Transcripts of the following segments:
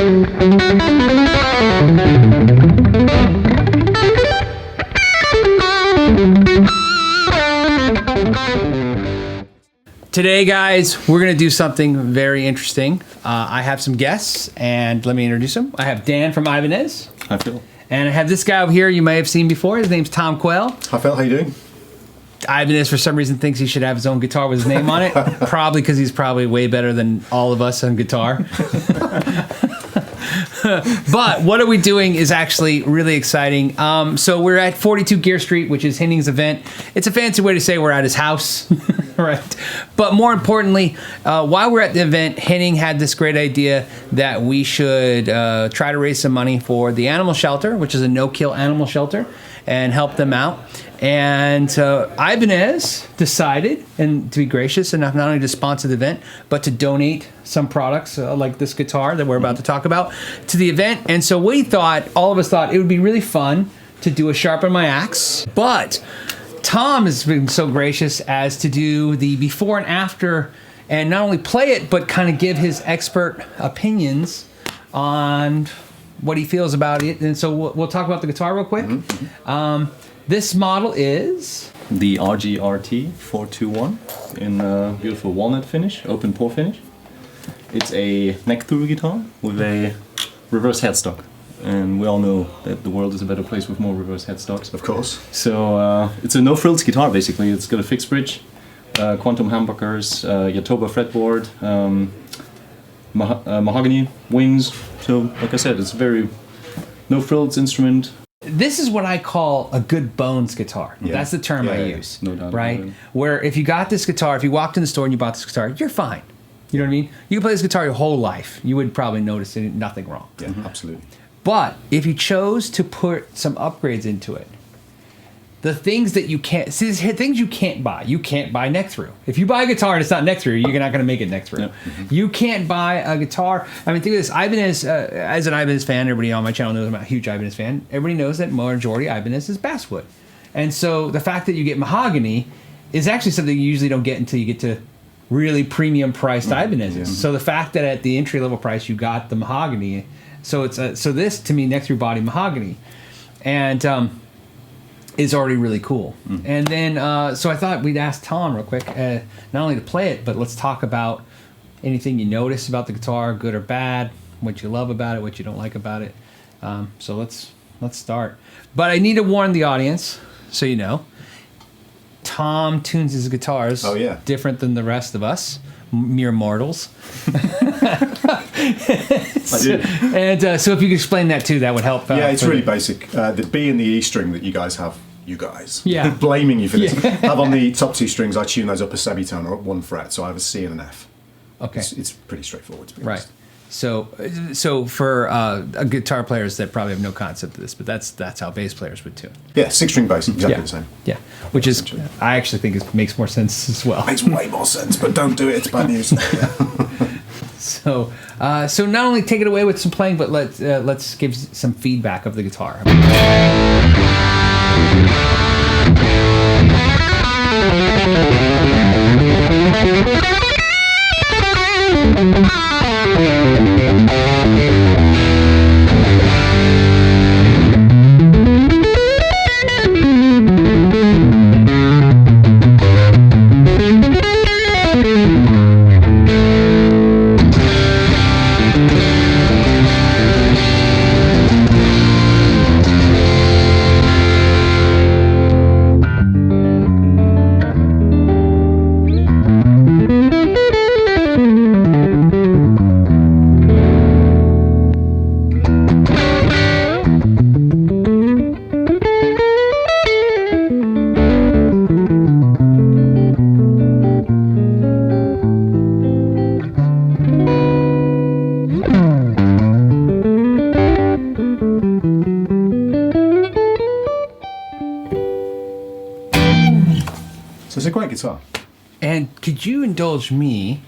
Today, guys, we're going to do something very interesting. I have some guests, and let me introduce them. I have Dan from Ibanez. Hi, Phil. And I have this guy over here you may have seen before. His name's Tom Quayle. Hi, Phil. How you doing? Ibanez, for some reason, thinks he should have his own guitar with his name on it. Probably because he's probably way better than all of us on guitar. But what are we doing is actually really exciting. So we're at 42 Gear Street, which is Henning's event. It's a fancy way to say we're at his house, right? But more importantly, while we're at the event, Henning had this great idea that we should try to raise some money for the animal shelter, which is a no-kill animal shelter, and help them out. And Ibanez decided, and to be gracious enough not only to sponsor the event, but to donate some products like this guitar that we're about to talk about to the event. And so we thought, all of us thought, it would be really fun to do a Sharpen My Axe. But Tom has been so gracious as to do the before and after, and not only play it, but kind of give his expert opinions on what he feels about it. And so we'll talk about the guitar real quick. This model is The RGRT 421 in a beautiful walnut finish, open pore finish. It's a neck-through guitar with a reverse headstock. And we all know that the world is a better place with more reverse headstocks. Of course. So it's a no-frills guitar, basically. It's got a fixed bridge, quantum humbuckers, Yatoba fretboard, mahogany wings. So, like I said, it's a very no-frills instrument. This is what I call a good bones guitar. Yeah. That's the term I Yeah. use. No doubt right? about it. Where if you got this guitar, if you walked in the store and you bought this guitar, you're fine. You know what I mean? You can play this guitar your whole life. You would probably notice nothing wrong. Yeah, absolutely. But if you chose to put some upgrades into it, the things that you can't see, things you can't buy. You can't buy neck through. If you buy a guitar and it's not neck through, you're not going to make it neck through. Yep. You can't buy a guitar. I mean, think of this. Ibanez, as an Ibanez fan, everybody on my channel knows I'm a huge Ibanez fan. Everybody knows that majority Ibanez is basswood, and so the fact that you get mahogany is actually something you usually don't get until you get to really premium priced Ibanez's. Yeah. So the fact that at the entry level price you got the mahogany, so it's so this to me neck through body mahogany, and is already really cool. And then so I thought we'd ask Tom real quick, not only to play it, but let's talk about anything you notice about the guitar, good or bad, what you love about it, what you don't like about it. So let's start. But I need to warn the audience, so you know, Tom tunes his guitars different than the rest of us, mere mortals. I do. And so if you could explain that too, that would help. Yeah, it's really basic. The B and the E string that you guys have, Yeah. blaming you for this, have on the top two strings, I tune those up a semitone or up one fret, so I have a C and an F. Okay. It's pretty straightforward, to be Right. honest. So for guitar players that probably have no concept of this, but that's how bass players would tune. Yeah, six-string bass, exactly the same. Yeah, which is I actually think it makes more sense as well. Makes way more sense, but don't do it, it's bad news. So not only take it away with some playing, but let's give some feedback of the guitar. So it's a great guitar. And could you indulge me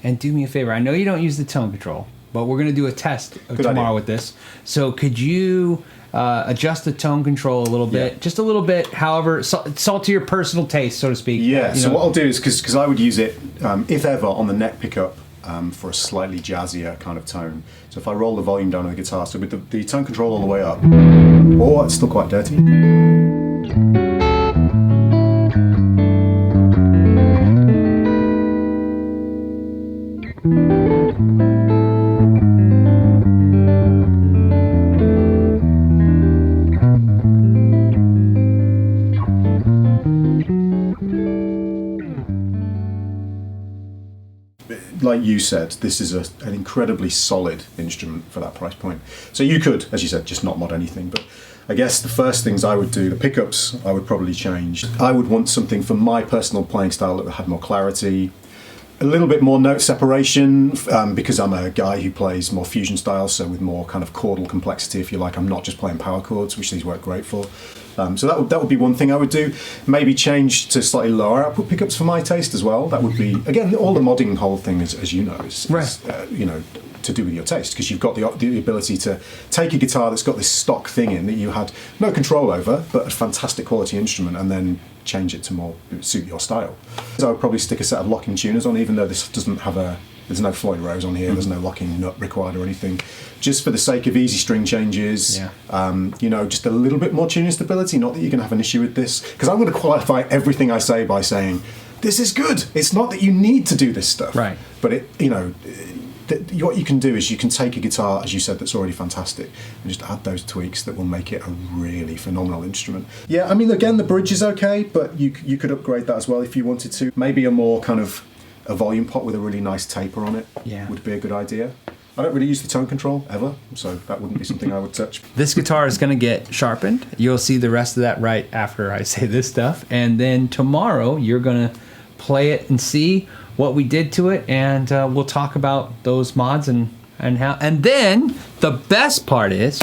and do me a favor? I know you don't use the tone control, but we're going to do a test tomorrow with this. So could you adjust the tone control a little bit, just a little bit, however, salt to your personal taste, so to speak. Yeah, so what I'll do is, because I would use it, if ever, on the neck pickup for a slightly jazzier kind of tone. So if I roll the volume down on the guitar, so with the tone control all the way up, oh, it's still quite dirty. Like you said, this is an incredibly solid instrument for that price point. So you could, as you said, just not mod anything. But I guess the first things I would do, the pickups, I would probably change. I would want something for my personal playing style that had more clarity, a little bit more note separation, because I'm a guy who plays more fusion styles, so with more kind of chordal complexity, if you like. I'm not just playing power chords, which these work great for. So that would be one thing I would do. Maybe change to slightly lower output pickups for my taste as well. That would be, again, all the modding whole thing is, as you know, is you know, to do with your taste, because you've got the ability to take a guitar that's got this stock thing in that you had no control over, but a fantastic quality instrument, and then change it to more suit your style. So I would probably stick a set of locking tuners on, even though this doesn't have there's no Floyd Rose on here, there's no locking nut required or anything. Just for the sake of easy string changes, you know, just a little bit more tuning stability. Not that you're going to have an issue with this, because I'm going to qualify everything I say by saying, this is good. It's not that you need to do this stuff. Right. But it, you know, what you can do is you can take a guitar, as you said, that's already fantastic, and just add those tweaks that will make it a really phenomenal instrument. Yeah, I mean, again, the bridge is okay, but you could upgrade that as well if you wanted to. Maybe a more kind of a volume pot with a really nice taper on it would be a good idea. I don't really use the tone control ever, so that wouldn't be something I would touch. This guitar is going to get sharpened. You'll see the rest of that right after I say this stuff. And then tomorrow you're going to play it and see what we did to it, and we'll talk about those mods and how. And then the best part is,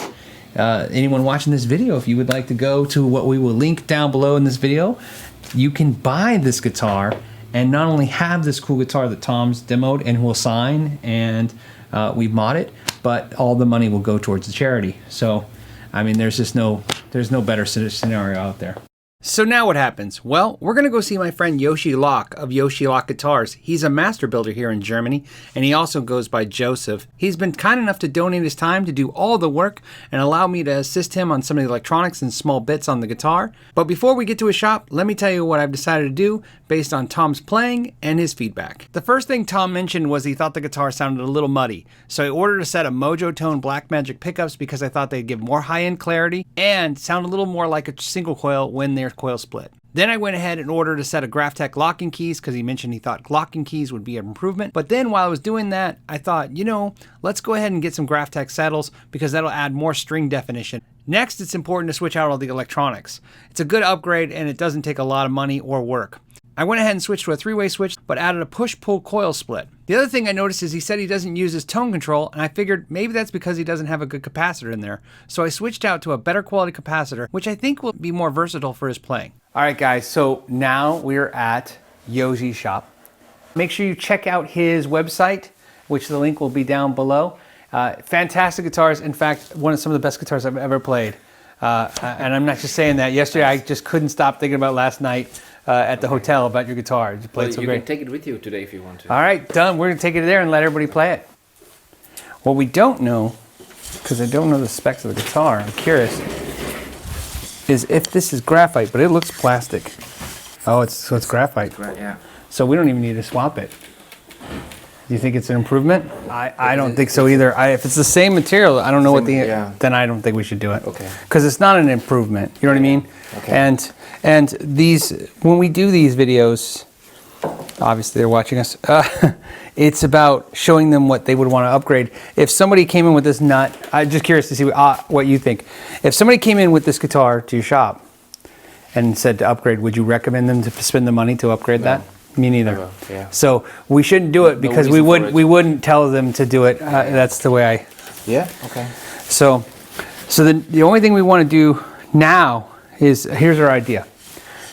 anyone watching this video, if you would like to go to what we will link down below in this video, you can buy this guitar and not only have this cool guitar that Tom's demoed and will sign, and we've mod it, but all the money will go towards the charity. So, I mean, there's no better scenario out there. So now what happens? Well, we're going to go see my friend Jozsi Lak of Jozsi Lak Guitars. He's a master builder here in Germany, and he also goes by Joseph. He's been kind enough to donate his time to do all the work and allow me to assist him on some of the electronics and small bits on the guitar. But before we get to his shop, let me tell you what I've decided to do based on Tom's playing and his feedback. The first thing Tom mentioned was he thought the guitar sounded a little muddy, so I ordered a set of Mojo Tone Blackmagic pickups because I thought they'd give more high-end clarity and sound a little more like a single coil when they're coil split. Then I went ahead and ordered a set of Graphtec locking keys because he mentioned he thought locking keys would be an improvement. But then while I was doing that, I thought, you know, let's go ahead and get some Graphtec saddles because that'll add more string definition. Next, it's important to switch out all the electronics. It's a good upgrade and it doesn't take a lot of money or work. I went ahead and switched to a 3-way switch, but added a push-pull coil split. The other thing I noticed is he said he doesn't use his tone control, and I figured maybe that's because he doesn't have a good capacitor in there. So I switched out to a better quality capacitor, which I think will be more versatile for his playing. All right, guys, so now we're at Jossi's shop. Make sure you check out his website, which the link will be down below. Fantastic guitars. In fact, one of some of the best guitars I've ever played. And I'm not just saying that. Yesterday, I just couldn't stop thinking about last night at the hotel about your guitar. You played so great. You can take it with you today if you want to. All right, done. We're going to take it there and let everybody play it. What we don't know, because I don't know the specs of the guitar, I'm curious, is if this is graphite, but it looks plastic. Oh, it's graphite. Yeah. So we don't even need to swap it. Do you think it's an improvement? I don't think so either. If it's the same material, I don't know then I don't think we should do it. Okay. Because it's not an improvement. You know what I mean? Okay. And these, when we do these videos, obviously they're watching us. It's about showing them what they would want to upgrade. If somebody came in with this nut, I'm just curious to see what you think. If somebody came in with this guitar to your shop and said to upgrade, would you recommend them to spend the money to upgrade that? Me neither. Yeah. So we shouldn't do it because we wouldn't tell them to do it. That's the way I. Yeah. Okay. So the only thing we want to do now is, here's our idea.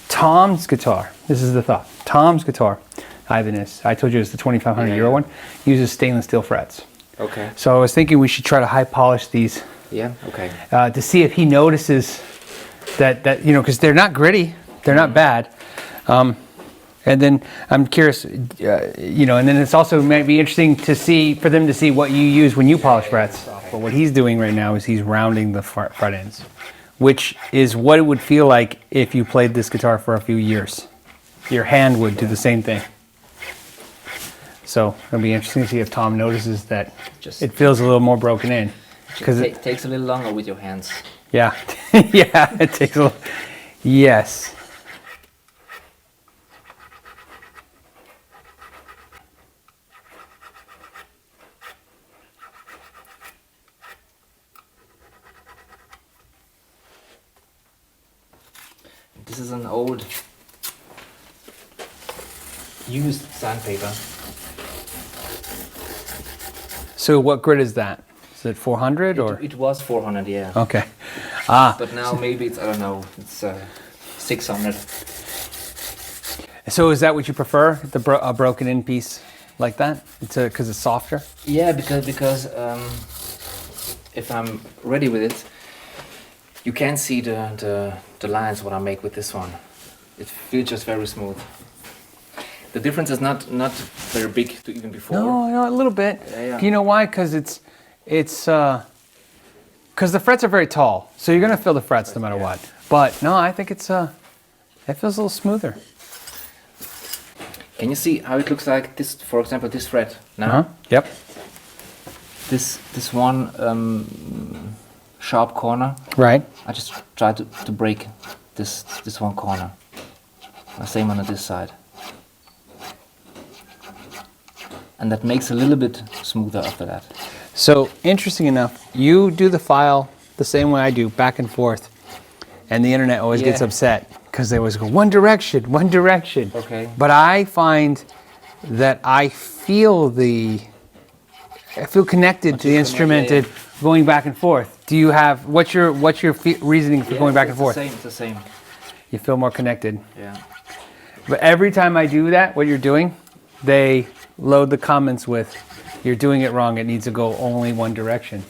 Tom's guitar. This is the thought. Tom's guitar, Ibanez. I told you it's the 2,500 euro one. Uses stainless steel frets. Okay. So I was thinking we should try to high polish these. Yeah. Okay. To see if he notices that you know, because they're not gritty, they're not bad. And then I'm curious, you know, and then it's also might be interesting to see for them to see what you use when you polish frets. But what he's doing right now is he's rounding the fret ends, which is what it would feel like if you played this guitar for a few years. Your hand would do the same thing. So it'll be interesting to see if Tom notices that it feels a little more broken in. Because it takes a little longer with your hands. Yeah, yeah, it takes a little, yes. This is an old used sandpaper. So what grit is that? Is it 400 or? It was 400, yeah. Okay. Ah. But now maybe it's, I don't know, it's 600. So is that what you prefer? A broken in piece like that? It's because it's softer? Yeah, because if I'm ready with it, you can see the lines what I make with this one. It feels just very smooth. The difference is not very big to even before. No, a little bit. Yeah. You know why? Because because the frets are very tall, so you're gonna feel the frets no matter what. But no, I think it feels a little smoother. Can you see how it looks like this? For example, this fret now. Yep. This one sharp corner. Right. I just try to break this one corner. The same on this side. And that makes a little bit smoother after that. So interesting enough, you do the file the same way I do, back and forth, and the internet always gets upset because they always go one direction, one direction. Okay. But I find that I feel connected to the instrument going back and forth. Do you have what's your reasoning for going back and forth? It's the same. You feel more connected. Yeah. But every time I do that, what you're doing, they load the comments with, "You're doing it wrong. It needs to go only one direction."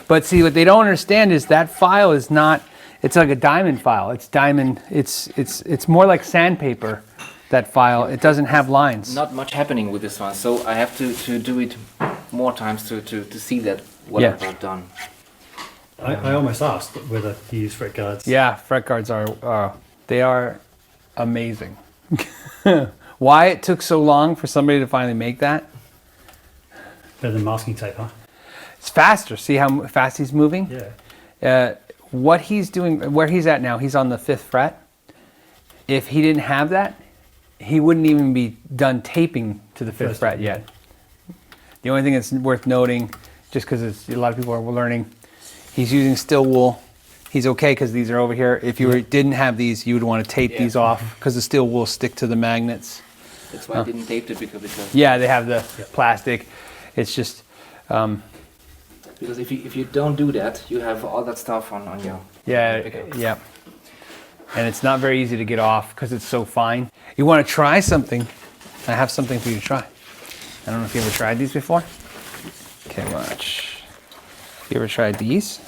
But see, what they don't understand is that file is not. It's like a diamond file. It's diamond. It's more like sandpaper. That file. It doesn't have lines. Not much happening with this one, so I have to do it more times to see that what I've done. I almost asked whether you use fret guards. Yeah, fret guards are they are amazing. Why it took so long for somebody to finally make that? Better than masking tape, huh? It's faster. See how fast he's moving? Yeah. What he's doing, where he's at now, he's on the 5th fret. If he didn't have that, he wouldn't even be done taping to the 5th fret yet. The only thing that's worth noting, just because a lot of people are learning, he's using still wool. He's okay because these are over here. If you didn't have these, you would want to tape these off because the steel wool stick to the magnets. That's why I didn't tape it because yeah, they have the plastic. It's just because if you don't do that, you have all that stuff on your pickup. yeah. And it's not very easy to get off because it's so fine. You want to try something? I have something for you to try. I don't know if you ever tried these before. Okay, watch. You ever tried these?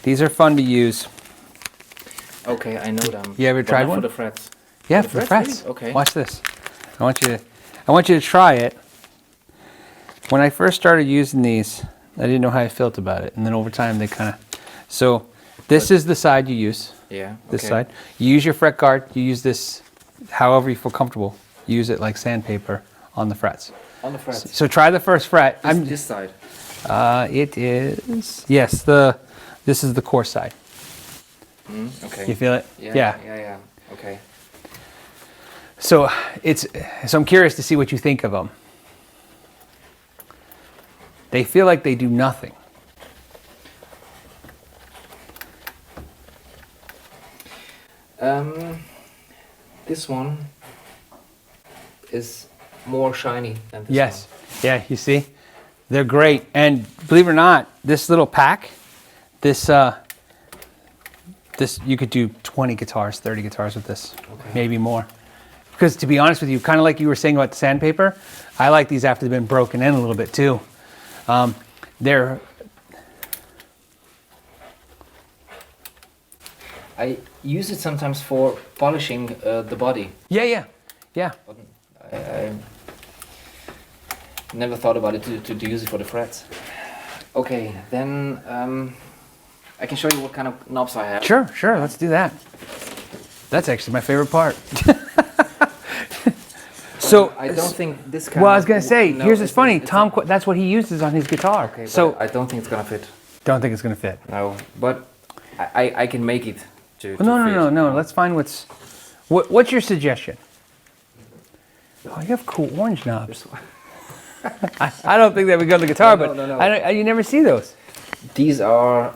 These are fun to use. Okay, I know them. You ever tried not one? for the frets? Yeah, For for the the frets, frets. really? Okay. Watch this. I want you to try it. When I first started using these, I didn't know how I felt about it, and then over time they kind of. So this is the side you use. Yeah. This okay. side. You use your fret guard. You use this, however you feel comfortable. Use it like sandpaper on the frets. On the frets. So try the first fret. This side. It is yes. This is the coarse side. Okay. You feel it? Yeah. Okay. So I'm curious to see what you think of them. They feel like they do nothing. This one is more shiny than this Yes. Yeah, you see? They're great. And believe it or not, this little pack, this you could do 20 guitars, 30 guitars with this. Okay. Maybe more. Because to be honest with you, kind of like you were saying about the sandpaper, I like these after they've been broken in a little bit too. I use it sometimes for polishing the body. Yeah. I never thought about it to use it for the frets. Okay, then I can show you what kind of knobs I have. Sure. Let's do that. That's actually my favorite part. So I don't think this kind. Well, I was gonna say, no, here's what's funny. it's Tom, that's what he uses on his guitar. Okay, so I don't think it's gonna fit. don't think it's gonna fit. No, but I can make it to. Well, no. Let's find what's your suggestion. Oh, you have cool orange knobs. I don't think that would go to the guitar, No, but no. you never see those. These are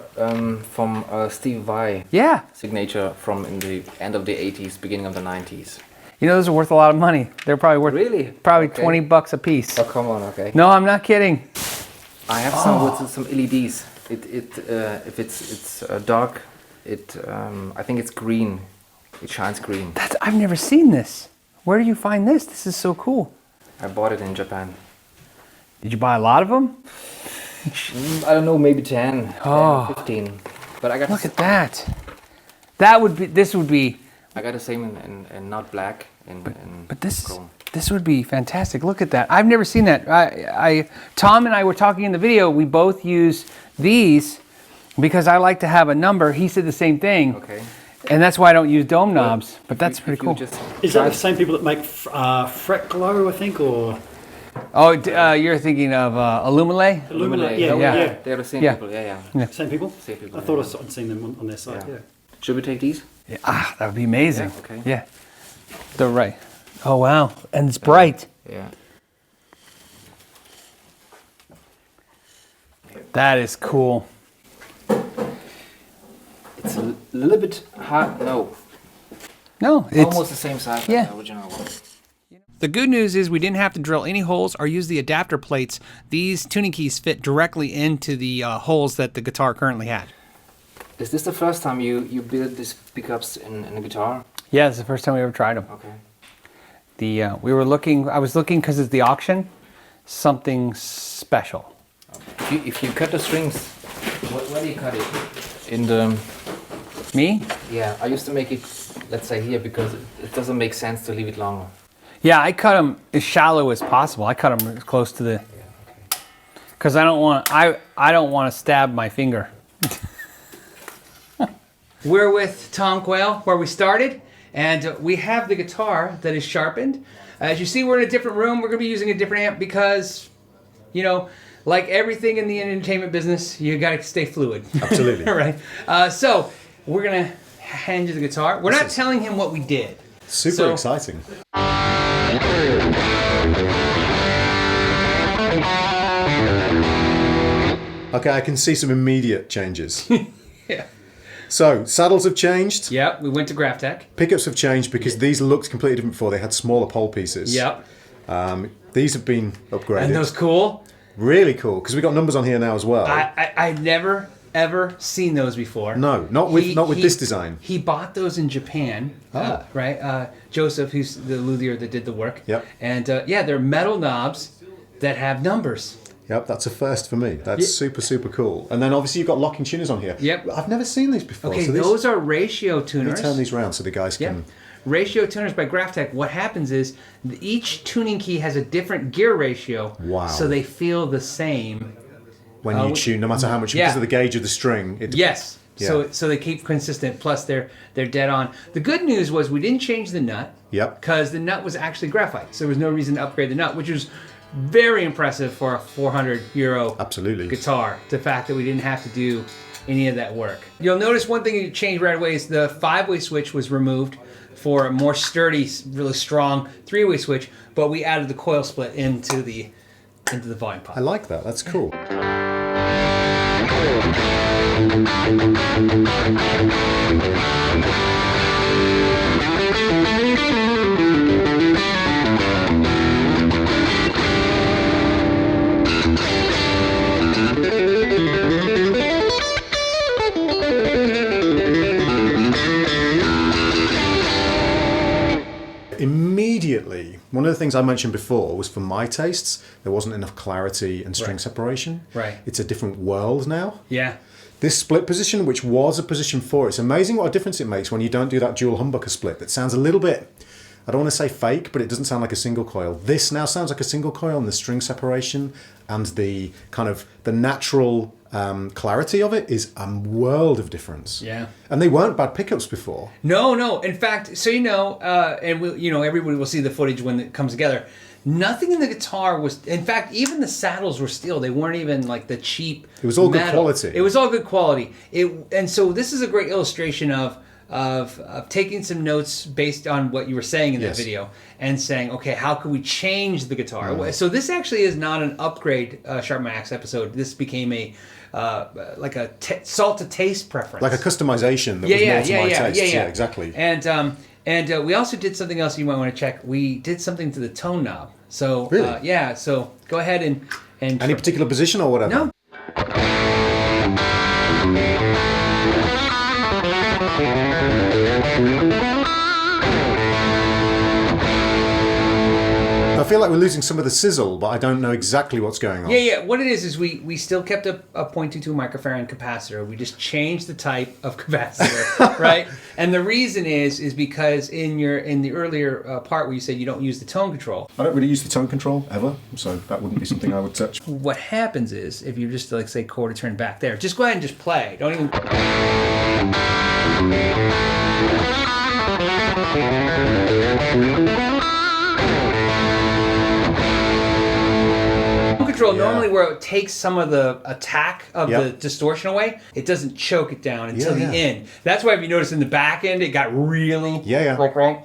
from Steve Vai Yeah. signature from in the end of the 80s, beginning of the 90s. You know, those are worth a lot of money. They're probably worth Really? probably Okay. $20 a piece. Oh, come on, okay. No, I'm not kidding. I have some with some LEDs. If it's dark, I think it's green. It shines green. I've never seen this. Where do you find this? This is so cool. I bought it in Japan. Did you buy a lot of them? I don't know, maybe 10, Oh. 15. But I got Look the, at that. This would be, I got the same in not black. but this chrome. this would be fantastic. Look at that. I've never seen that. Tom and I were talking in the video. We both use these because I like to have a number. He said the same thing. Okay. And that's why I don't use dome knobs. But that's pretty cool. Is that the same people that make fret glow, I think, or Oh, you're thinking of Illumilate? Illuminate? yeah. Yeah. They're the same Yeah. people. Yeah. Same people? Same people. I thought I'd seen them on their site. Yeah. Yeah. Should we take these? Yeah. Ah, that would be amazing. Yeah, okay. Yeah. They're right. Oh, wow. And it's bright. Yeah. That is cool. It's a little bit hard. No, No, it's almost the same size yeah. as the original one. The good news is we didn't have to drill any holes or use the adapter plates. These tuning keys fit directly into the holes that the guitar currently had. Is this the first time you build these pickups in a guitar? Yeah, it's the first time we ever tried them. Okay. I was looking because it's the auction, something special. If you cut the strings, where do you cut it? In the. Me? Yeah, I used to make it, let's say here, because it doesn't make sense to leave it longer. Yeah, I cut them as shallow as possible. I cut them as close to the, because I don't want to stab my finger. We're with Tom Quayle, where we started, and we have the guitar that is sharpened. As you see, we're in a different room. We're going to be using a different amp because, you know, like everything in the entertainment business, you got to stay fluid. Absolutely. Right. So we're going to hand you the guitar. We're not telling him what we did. Super exciting. Okay, I can see some immediate changes. Yeah. So, saddles have changed. Yep, we went to Graphtec. Pickups have changed because these looked completely different before. They had smaller pole pieces. Yep. These have been upgraded. And those cool? Really cool, because we've got numbers on here now as well. I've never ever seen those before. No, not with this design. He bought those in Japan, right? Joseph, who's the luthier that did the work. Yep. And they're metal knobs that have numbers. Yep, that's a first for me. That's super, super cool. And then obviously you've got locking tuners on here. Yep. I've never seen these before. Okay, so those are ratio let tuners. me turn these around so the guys Yeah. can... Ratio tuners by Graphtec. What happens is each tuning key has a different gear ratio. Wow. So they feel the same. When you tune, no matter how much, because of the gauge of the string. Yes. Yeah. So they keep consistent. Plus they're dead on. The good news was we didn't change the nut. Yep. Because the nut was actually graphite, so there was no reason to upgrade the nut, which was very impressive for a €400 Absolutely. guitar. The fact that we didn't have to do any of that work. You'll notice one thing that changed right away is the 5-way switch was removed for a more sturdy, really strong 3-way switch, but we added the coil split into the volume pot. I like that. That's cool. Immediately, one of the of the things I mentioned before was for my tastes, there wasn't enough clarity and string Right. separation. Right. It's a different world now. Yeah. This split position, which was a position 4, it's amazing what a difference it makes when you don't do that dual humbucker split. That sounds a little bit, I don't want to say fake, but it doesn't sound like a single coil. This now sounds like a single coil, and the string separation and the kind of the natural clarity of it is a world of difference. Yeah. And they weren't bad pickups before. No. In fact, so and everybody will see the footage when it comes together. Nothing in the guitar was. In fact, even the saddles were steel. They weren't even like the cheap. It was all good metal. quality. It was all good quality. And so this is a great illustration of taking some notes based on what you were saying in that Yes. video and saying, okay, how can we change the guitar? So this actually is not an upgrade Sharpen My Axe episode. This became a like a salt to taste preference, Like a customization that was more to my taste. Yeah, exactly. And we also did something else you might want to check. We did something to the tone knob. So Really? So go ahead and Any particular position or whatever? No. I feel like we're losing some of the sizzle, but I don't know exactly what's going on. Yeah. What it is we still kept a 0.22 microfarad capacitor. We just changed the type of capacitor, right? And the reason is because in the earlier part where you said you don't use the tone control. I don't really use the tone control ever, so that wouldn't be something I would touch. What happens is if you just like say quarter turn back there, just go ahead and just play. Don't even. Control normally where it takes some of the attack of the distortion away, it doesn't choke it down until the end. That's why if you notice in the back end it got really wrong.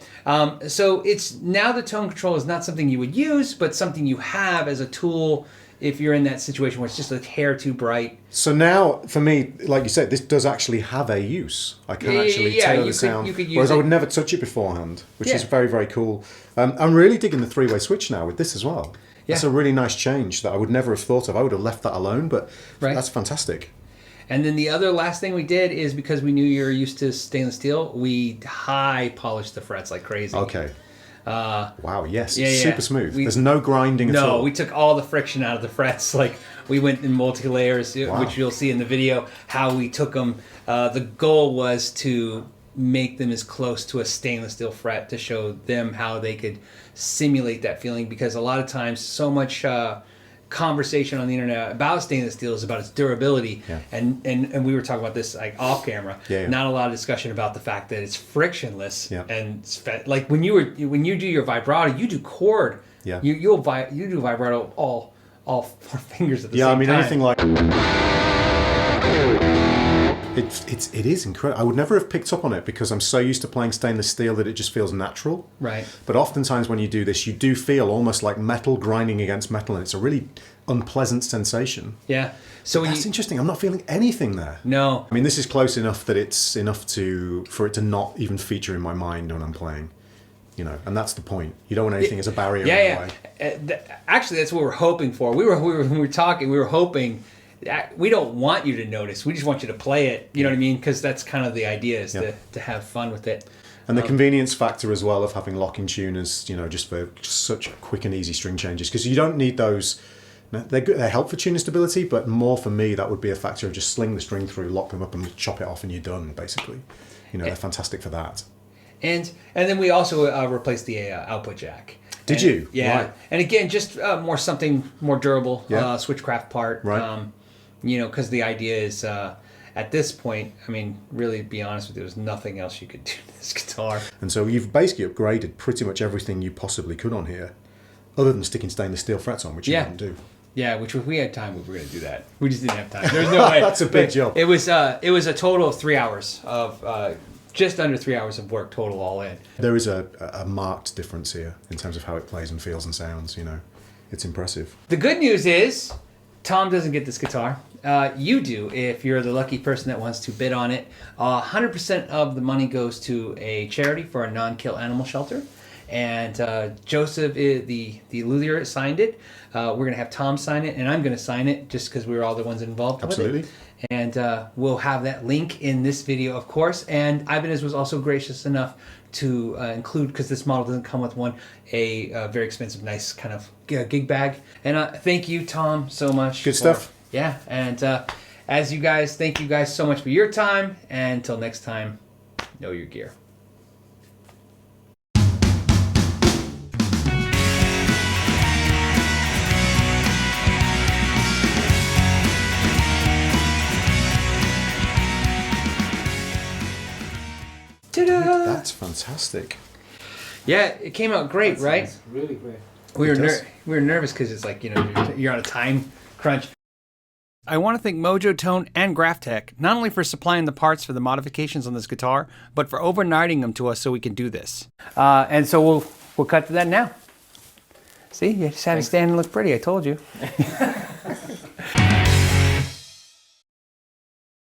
So it's now the tone control is not something you would use, but something you have as a tool if you're in that situation where it's just a hair too bright. So now, for me, like you said, this does actually have a use. I can actually tailor the sound. You could use whereas it. I would never touch it beforehand, which is very, very cool. I'm really digging the 3-way switch now with this as well. That's a really nice change that I would never have thought of. I would have left that alone, but that's fantastic. And then the other last thing we did is because we knew you were used to stainless steel, we high polished the frets like crazy. Okay. Wow, yes. Yeah, super smooth. There's no grinding at all. No, we took all the friction out of the frets. Like we went in multi-layers, which you'll see in the video, how we took them. The goal was to make them as close to a stainless steel fret to show them how they could simulate that feeling, because a lot of times so much conversation on the internet about stainless steel is about its durability, and we were talking about this like off camera. Not a lot of discussion about the fact that it's frictionless and like when you do your vibrato, you do chord. You do vibrato all 4 fingers at the same time. Anything like it is incredible. I would never have picked up on it because I'm so used to playing stainless steel that it just feels natural. Right. But oftentimes when you do this, you do feel almost like metal grinding against metal, and it's a really unpleasant sensation. Yeah. So that's interesting. I'm not feeling anything there. No. I mean, this is close enough that it's enough for it to not even feature in my mind when I'm playing. You know, and that's the point. You don't want anything as a barrier in the way. Actually, that's what we're hoping for. When we were talking, we were hoping. We don't want you to notice. We just want you to play it. You know what I mean? Because that's kind of the idea, is to have fun with it. And the convenience factor as well of having locking tuners, you know, just for such quick and easy string changes. Because you don't need those. They're good. They help for tuner stability, but more for me, that would be a factor of just sling the string through, lock them up, and chop it off, and you're done. Basically, you know, they're fantastic for that. And then we also replaced the output jack. Did you? Yeah. Right. And again, just something more durable, switchcraft part. Right. You know, because the idea is, at this point, I mean, really, to be honest with you, there's nothing else you could do to this guitar. And so you've basically upgraded pretty much everything you possibly could on here, other than sticking stainless steel frets on, which you didn't do. Yeah, which if we had time, we were going to do that. We just didn't have time. There's no way. That's a big job. It was a total of 3 hours of, just under 3 hours of work total all in. There is a marked difference here in terms of how it plays and feels and sounds, you know. It's impressive. The good news is, Tom doesn't get this guitar. You do, if you're the lucky person that wants to bid on it. 100% of the money goes to a charity for a non-kill animal shelter. And Joseph, the Luthier, signed it. We're going to have Tom sign it, and I'm going to sign it just because we were all the ones involved Absolutely. with it. And we'll have that link in this video, of course. And Ibanez was also gracious enough to include, because this model doesn't come with one, a very expensive, nice kind of gig bag. And thank you, Tom, so much. Good stuff. Yeah, and as you guys, thank you guys so much for your time. And until next time, know your gear. Ta-da! That's fantastic. Yeah, it came out great, right? Sounds really great. We It does. were nervous because it's like, you know, you're on a time crunch. I want to thank Mojo Tone and Graphtech, not only for supplying the parts for the modifications on this guitar, but for overnighting them to us so we can do this. And so we'll cut to that now. See, you just had to stand and look pretty. I told you.